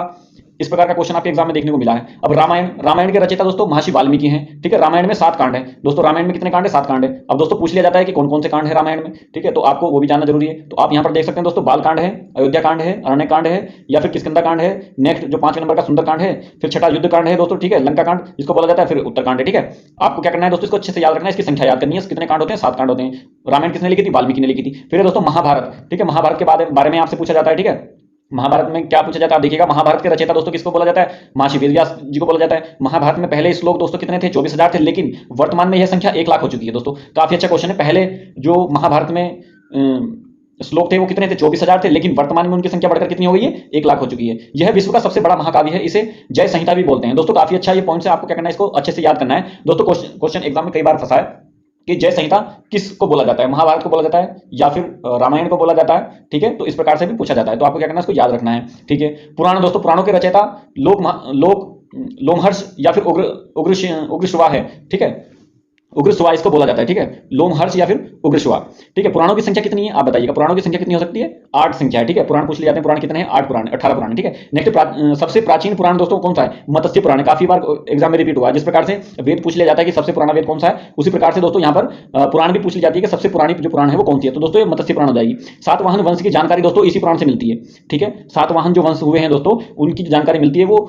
इस प्रकार का क्वेश्चन आपके एग्जाम में देखने को मिला है। अब रामायण के रचयिता दोस्तों महर्षि वाल्मीकि हैं। ठीक है, रामायण में 7 कांड है दोस्तों। रामायण में कितने कांड है, 7 कांड है। अब दोस्तों पूछ लिया जाता है कि कौन कौन से कांड है रामायण में। ठीक है, तो आपको वो भी जानना जरूरी है। तो आप यहाँ पर देख सकते हैं दोस्तों, बाल कांड है, अयोध्या कांड है, अरण्य कांड है या फिर किष्किंधा कांड है। नेक्स्ट जो 5वें नंबर का सुंदर कांड है, फिर छठा युद्ध कांड है दोस्तों। ठीक है, लंका कांड जिसको बोला जाता है, फिर उत्तर कांड है। ठीक है, आपको क्या करना है दोस्तों, इसको अच्छे से याद रखना है, इसकी संख्या याद करनी है। कितने कांड होते हैं, 7 कांड होते हैं। रामायण किसने लिखी थी, वाल्मीकि ने लिखी थी। फिर है दोस्तों महाभारत। ठीक है, महाभारत के बारे में आपसे पूछा जाता है। ठीक है, महाभारत में क्या पूछा जाता है, आप देखिएगा महाभारत के रचयिता दोस्तों किसको बोला जाता है, महर्षि वेदव्यास जी को बोला जाता है। महाभारत में पहले श्लोक दोस्तों कितने थे, 24,000 थे, लेकिन वर्तमान में यह संख्या 1 लाख हो चुकी है। दोस्तों काफी अच्छा क्वेश्चन है। पहले जो महाभारत में श्लोक थे वो कितने थे, 24,000 थे, लेकिन वर्तमान में उनकी संख्या बढ़कर कितनी हो गई है, 1 लाख हो चुकी है। यह विश्व का सबसे बड़ा महाकाव्य है, इसे जय संहिता भी बोलते हैं। दोस्तों काफी अच्छा ये पॉइंट है, आपको क्या करना है, इसको अच्छे से याद करना है। दोस्तों क्वेश्चन एग्जाम में कई बार फंसा है कि जय संहिता किसको बोला जाता है, महाभारत को बोला जाता है या फिर रामायण को बोला जाता है। ठीक है, तो इस प्रकार से भी पूछा जाता है। तो आपको क्या करना है, इसको याद रखना है। ठीक है, पुराण दोस्तों, पुराणों के रचयिता लोमहर्ष या फिर उग्रश्रवा है। ठीक है, उग्रश्रवा इसको बोला जाता है। ठीक है, लोमहर्ष या फिर उग्रश्रवा। ठीक है, पुराणों की संख्या कितनी है आप बताइएगा, पुराणों की संख्या कितनी हो सकती है, 8 संख्या है। ठीक है, पुराण पूछ लिए जाते हैं, पुराण कितने हैं, 8 पुराण, 18 पुराण। ठीक है, नेक्स्ट सबसे प्राचीन पुराण दोस्तों कौन सा है, मत्स्य पुराण। काफी बार एग्जाम में रिपीट हुआ है। जिस प्रकार से वेद पूछ लिया जाता है कि सबसे पुराना वेद कौन सा है, उसी प्रकार से दोस्तों यहाँ पर पुराण भी पूछ ली जाती है कि सबसे पुरानी जो पुराण है वो कौन सी है। तो दोस्तों ये मत्स्य पुराण हो जाएगी। सातवाहन वंश की जानकारी दोस्तों इसी पुराण से मिलती है। ठीक है, सातवाहन जो वंश हुए हैं दोस्तों उनकी जानकारी मिलती है वो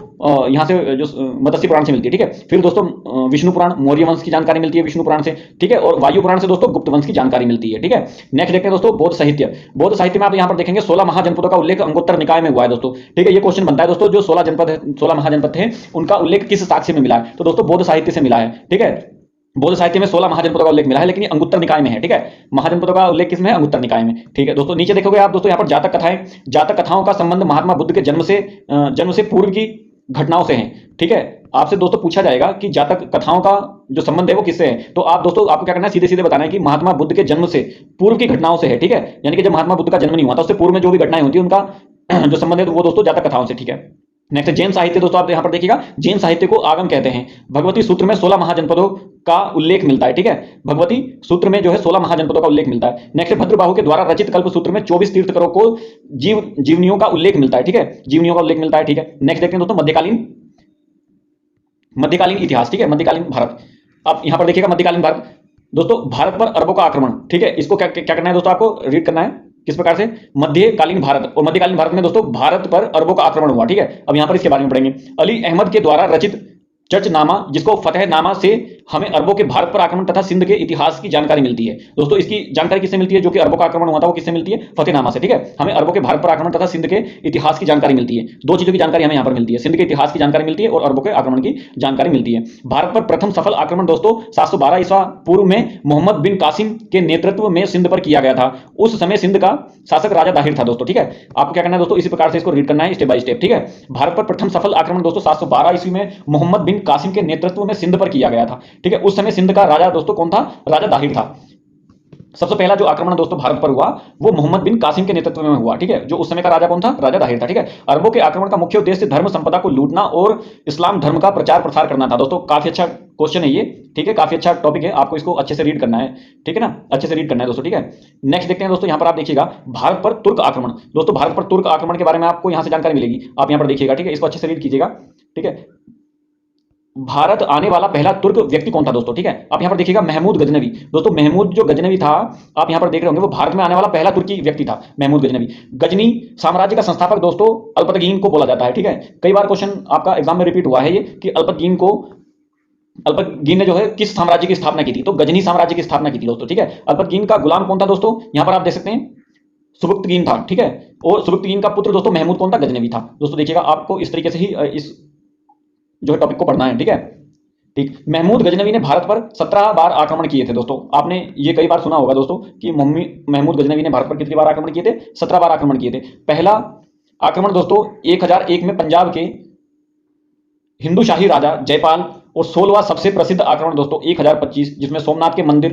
यहाँ से जो मत्स्य पुराण से मिलती है। ठीक है, फिर दोस्तों विष्णु पुराण, मौर्य वंश की जानकारी मिलती है विष्णु पुराण से। ठीक है, और वायु पुराण से दोस्तों गुप्त वंश की जानकारी मिलती है। ठीक है, नेक्स्ट देखते हैं दोस्तों बौद्ध साहित्य। बौद्ध साहित्य में आप यहाँ पर देखेंगे 16 महाजनपदों का उल्लेख अंगुत्तर निकाय में हुआ है दोस्तों। ठीक है, ये क्वेश्चन बनता है दोस्तों, जो 16 महाजनपद थे उनका उल्लेख किस साक्ष्य में मिला है, तो दोस्तों बौद्ध साहित्य से मिला है। ठीक है, बौद्ध साहित्य में 16 महाजनपदों का उल्लेख मिला है, लेकिन ये अंगुत्तर निकाय में है। ठीक है, महाजनपदों का उल्लेख किसमें है, अंगुत्तर निकाय में। ठीक है दोस्तों, नीचे देखोगे आप दोस्तों यहाँ पर जातक कथाएं, जातक कथाओं का संबंध महात्मा बुद्ध के जन्म से पूर्व की घटनाओं से है। ठीक है, आपसे दोस्तों पूछा जाएगा कि जातक कथाओं का जो संबंध है वो किससे है, तो आप दोस्तों आपको क्या करना है, सीधे सीधे बताना है कि महात्मा बुद्ध के जन्म से पूर्व की घटनाओं से है। ठीक है, यानी कि जब महात्मा बुद्ध का जन्म नहीं हुआ था उससे पूर्व में जो भी घटनाएं होती है उनका जो संबंध है तो वो दोस्तों जातक कथाओं से। ठीक है, नेक्स्ट जैन साहित्य दोस्तों, आप यहाँ पर देखिएगा जैन साहित्य को आगम कहते हैं। भगवती सूत्र में 16 महाजनपदों का उल्लेख मिलता है। ठीक है, भगवती सूत्र में जो है 16 महाजनपदों का उल्लेख मिलता है। नेक्स्ट भद्रबाहु के द्वारा रचित कल्प सूत्र में 24 तीर्थंकरों को जीवनियों का उल्लेख मिलता है। ठीक है, जीवनियों का उल्लेख मिलता है। ठीक है, नेक्स्ट देखते हैं दोस्तों मध्यकालीन इतिहास। ठीक है, मध्यकालीन भारत, आप यहां पर देखिएगा मध्यकालीन भारत दोस्तों, भारत पर अरबों का आक्रमण। ठीक है, इसको क्या करना है दोस्तों, आपको रीड करना है किस प्रकार से, मध्यकालीन भारत। और मध्यकालीन भारत में दोस्तों भारत पर अरबों का आक्रमण हुआ। ठीक है, अब यहां पर इसके बारे में पढ़ेंगे। अली अहमद के द्वारा रचित चर्चनामा, जिसको फतेहनामा से हमें अरबों के भारत पर आक्रमण तथा सिंध के इतिहास की जानकारी मिलती है। दोस्तों इसकी जानकारी किससे मिलती है, जो कि अरबों का आक्रमण हुआ था वो किससे मिलती है, फतेहनामा से। ठीक है, हमें अरबों के भारत पर आक्रमण तथा सिंध के इतिहास की जानकारी मिलती है। 2 चीजों की जानकारी हमें यहाँ पर मिलती है, सिंध के इतिहास की जानकारी मिलती है और अरबों के आक्रमण की जानकारी मिलती है। भारत पर प्रथम सफल आक्रमण दोस्तों 712 ईसा पूर्व में मोहम्मद बिन कासिम के नेतृत्व में सिंध पर किया गया था। उस समय सिंध का शासक राजा दाहिर था दोस्तों। ठीक है, आपको क्या करना है दोस्तों, इसी प्रकार से इसको रीड करना है स्टेप बाय स्टेप। ठीक है, भारत पर प्रथम सफल आक्रमण दोस्तों 712 ईस्वी में मोहम्मद बिन कासिम के नेतृत्व में सिंध पर किया गया था। ठीक है, उस समय सिंध का राजा दोस्तों कौन था, राजा दाहिर था। सबसे पहला जो आक्रमण दोस्तों भारत पर हुआ वो मोहम्मद बिन कासिम के नेतृत्व में हुआ। ठीक है, जो उस समय का राजा कौन था, राजा दाहिर था। ठीक है, अरबों के आक्रमण का मुख्य उद्देश्य धर्म संपदा को लूटना और इस्लाम धर्म का प्रचार प्रसार करना था। दोस्तों काफी अच्छा क्वेश्चन है ये। ठीक है, काफी अच्छा टॉपिक है, आपको इसको अच्छे से रीड करना है। ठीक है ना, अच्छे से रीड करना है दोस्तों। ठीक है, नेक्स्ट देखते हैं दोस्तों, यहाँ पर आप देखिएगा भारत पर तुर्क आक्रमण। दोस्तों भारत पर तुर्क आक्रमण के बारे में आपको यहाँ से जानकारी मिलेगी, आप यहाँ पर देखिएगा। ठीक है, इसको अच्छे से रीड कीजिएगा। ठीक है, भारत आने वाला पहला तुर्क व्यक्ति कौन था दोस्तों। ठीक है, आप यहां पर देखिएगा महमूद गजनवी। दोस्तों महमूद जो गजनवी था, आप यहां पर देख रहे होंगे, वो भारत में आने वाला पहला तुर्की व्यक्ति था, महमूद गजनवी। गजनी साम्राज्य का संस्थापक दोस्तों अल्पतगीन को बोला जाता है। ठीक है, कई बार क्वेश्चन आपका एग्जाम में रिपीट हुआ है ये कि अल्पतगीन को अल्पतगीन ने जो है किस साम्राज्य की स्थापना की थी? तो गजनी साम्राज्य की स्थापना की थी दोस्तों, ठीक है। अल्पतगीन का गुलाम कौन था दोस्तों? यहां पर आप देख सकते हैं सुबुक्तगीन था, ठीक है। और सुबुक्तगीन का पुत्र दोस्तों महमूद कौन था? गजनवी था। दोस्तों देखिएगा, आपको इस तरीके से ही इस जो है टॉपिक को पढ़ना है, ठीक है। ठीक, महमूद गजनवी ने भारत पर 17 बार आक्रमण किए थे दोस्तों। आपने ये कई बार सुना होगा दोस्तों कि महमूद गजनवी ने भारत पर कितनी बार आक्रमण किए थे? 17 बार आक्रमण किए थे। पहला आक्रमण दोस्तों 1001 में पंजाब के हिंदू शाही राजा जयपाल, और 16वां सबसे प्रसिद्ध आक्रमण दोस्तों 1025, जिसमें सोमनाथ के मंदिर,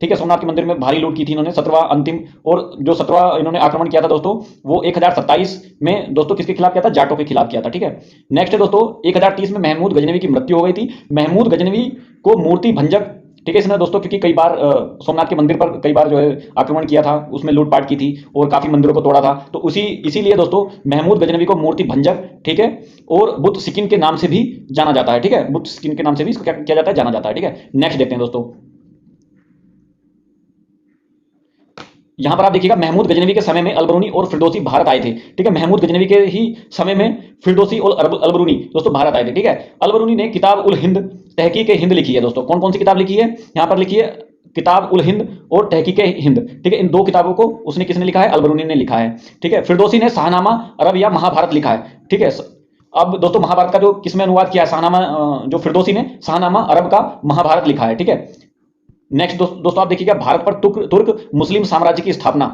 ठीक है, सोमनाथ के मंदिर में भारी लूट की थी इन्होंने। 17वां अंतिम, और जो 17वां इन्होंने आक्रमण किया था दोस्तों वो 1027 में दोस्तों किसके खिलाफ किया था? जाटों के खिलाफ किया था, ठीक है। नेक्स्ट है दोस्तों 1030 में महमूद गजनवी की मृत्यु हो गई थी। महमूद गजनवी को मूर्ति भंजक, ठीक है, इसने दोस्तों क्योंकि कई बार सोमनाथ के मंदिर पर कई बार जो है आक्रमण किया था, उसमें लूटपाट की थी और काफी मंदिरों को तोड़ा था, तो इसीलिए दोस्तों महमूद गजनवी को मूर्ति भंजक, ठीक है, और बुत सिकिन के नाम से भी जाना जाता है, ठीक है। बुत सिकिन के नाम से भी इसको क्या किया जाता है? जाना जाता है, ठीक है। नेक्स्ट देखते हैं दोस्तों, यहां पर आप देखिएगा महमूद गजनवी के समय में अलबरूनी और फिरदौसी भारत आए थे, ठीक है। महमूद गजनवी के ही समय में फिरदौसी और अलबरूनी दोस्तों भारत आए थे, ठीक है। अलबरूनी ने किताब उल हिंद तहकीक हिंद लिखी है दोस्तों। कौन कौन सी किताब लिखी है? यहां पर लिखी है किताब उल हिंद और तहकीक हिंद, ठीक है। इन दो किताबों को उसने किसने लिखा है? अलबरूनी ने लिखा है, ठीक है। फिरदौसी ने शाहनामा अरब या महाभारत लिखा है, ठीक है। अब दोस्तों महाभारत का जो किसमें अनुवाद किया है? शाहनामा, जो फिरदौसी ने शाहनामा अरब का महाभारत लिखा है, ठीक है। नेक्स्ट दोस्तों आप देखिएगा भारत पर तुर्क मुस्लिम साम्राज्य की स्थापना।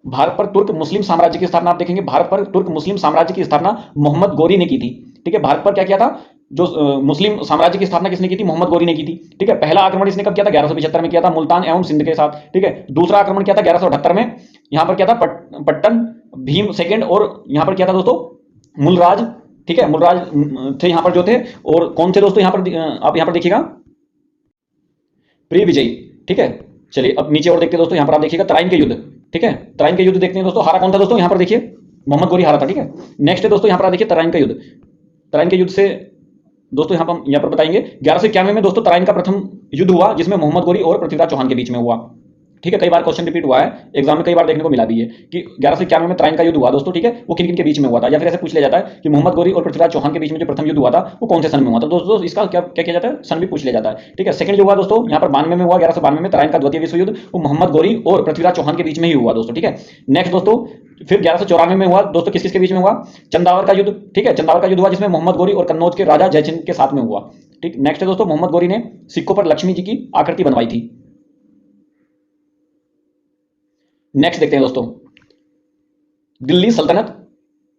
भारत पर तुर्क मुस्लिम साम्राज्य की स्थापना आप देखेंगे, भारत पर तुर्क मुस्लिम साम्राज्य की स्थापना मोहम्मद गोरी ने की थी, ठीक है। भारत पर क्या किया था? जो मुस्लिम साम्राज्य की स्थापना किसने की थी? मोहम्मद गोरी ने की थी, ठीक है। पहला आक्रमण इसने कब किया था? 1175 में किया था, मुल्तान एवं सिंध के साथ, ठीक है। दूसरा आक्रमण किया था 1178 में, यहां पर किया था पट्टन भीम सेकंड, और यहां पर किया था दोस्तों मूलराज, ठीक है। मूलराज थे यहां पर जो थे, और कौन थे दोस्तों? यहां पर आप यहां पर देखिएगा प्रिय विजयी, ठीक है। चलिए अब नीचे और देखते हैं दोस्तों, यहां पर आप देखिएगा तराइन के युद्ध, ठीक है। तराइन के युद्ध देखते हैं दोस्तों, हारा कौन था दोस्तों? यहां पर देखिए मोहम्मद गोरी हारा था, ठीक है। नेक्स्ट है दोस्तों यहां पर आप देखिए तराइन का युद्ध। तराइन के युद्ध से दोस्तों यहां पर बताएंगे 1191 में दोस्तों तराइन का प्रथम युद्ध हुआ, जिसमें मोहम्मद गोरी और पृथ्वीराज चौहान के बीच में हुआ, ठीक है। कई बार क्वेश्चन रिपीट हुआ है एग्जाम में, कई बार देखने को मिला भी है कि 1191 में तराइन का युद्ध हुआ दोस्तों, ठीक है। वो किन किन के बीच में हुआ था, या फिर ऐसे पूछ लिया जाता है कि मोहम्मद गोरी और पृथ्वीराज चौहान के बीच में जो प्रथम युद्ध हुआ था वो कौन से सन में हुआ था दोस्तों। इसका क्या क्या किया जाता है? सन भी पूछ लिया जाता है, ठीक है। सेकंड जो हुआ दोस्तों यहाँ पर 92 में हुआ, 1192 में तराइन का द्वितीय विश्व युद्ध, वो मोहम्मद गोरी और पृथ्वीराज चौहान के बीच में ही हुआ दोस्तों, ठीक है। नेक्स्ट दोस्तों फिर 1194 में हुआ दोस्तों, किस किस के बीच में हुआ? चंदावर का युद्ध, ठीक है। चंदावर का युद्ध हुआ जिसमें मोहम्मद गोरी और कन्नौज के राजा जयचंद के साथ में हुआ, ठीक। नेक्स्ट है दोस्तों मोहम्मद गोरी ने सिक्कों पर लक्ष्मी जी की आकृति बनवाई थी। नेक्स्ट देखते हैं दोस्तों दिल्ली सल्तनत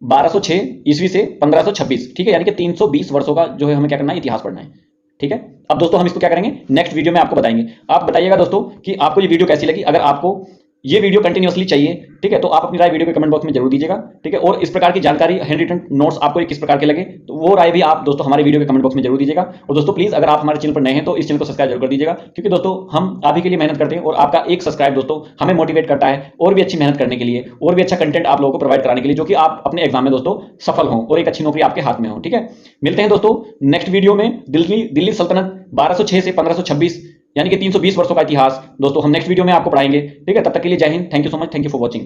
1206 ईस्वी से 1526, ठीक है, यानी कि 320 वर्षों का जो है हमें क्या करना है? इतिहास पढ़ना है, ठीक है। अब दोस्तों हम इसको क्या करेंगे? नेक्स्ट वीडियो में आपको बताएंगे। आप बताइएगा दोस्तों कि आपको ये वीडियो कैसी लगी। अगर आपको ये वीडियो कंटिन्यूअसली चाहिए, ठीक है, तो आप अपनी राय वीडियो के कमेंट बॉक्स में जरूर दीजिएगा, ठीक है। और इस प्रकार की जानकारी, हैंड रिटन नोट्स आपको किस प्रकार के लगे, तो वो राय भी आप दोस्तों हमारे वीडियो के कमेंट बॉक्स में जरूर दीजिएगा। और दोस्तों प्लीज अगर आप हमारे चैनल पर नए हैं तो इस चैनल को सब्सक्राइब जरूर कर दीजिएगा, क्योंकि दोस्तों हम आप ही के लिए मेहनत करते हैं और आपका एक सब्सक्राइब दोस्तों हमें मोटिवेट करता है और भी अच्छी मेहनत करने के लिए, और भी अच्छा कंटेंट आप लोगों को प्रोवाइड कराने के लिए, जो कि आप अपने एग्जाम में दोस्तों सफल हों और एक अच्छी नौकरी आपके हाथ में हो, ठीक है। मिलते हैं दोस्तों नेक्स्ट वीडियो में। दिल्ली सल्तनत 1206 से 1526 यानी कि 320 वर्षों का इतिहास दोस्तों हम नेक्स्ट वीडियो में आपको पढ़ाएंगे, ठीक है। तब तक के लिए जय Hind, thank you so much, thank you for watching.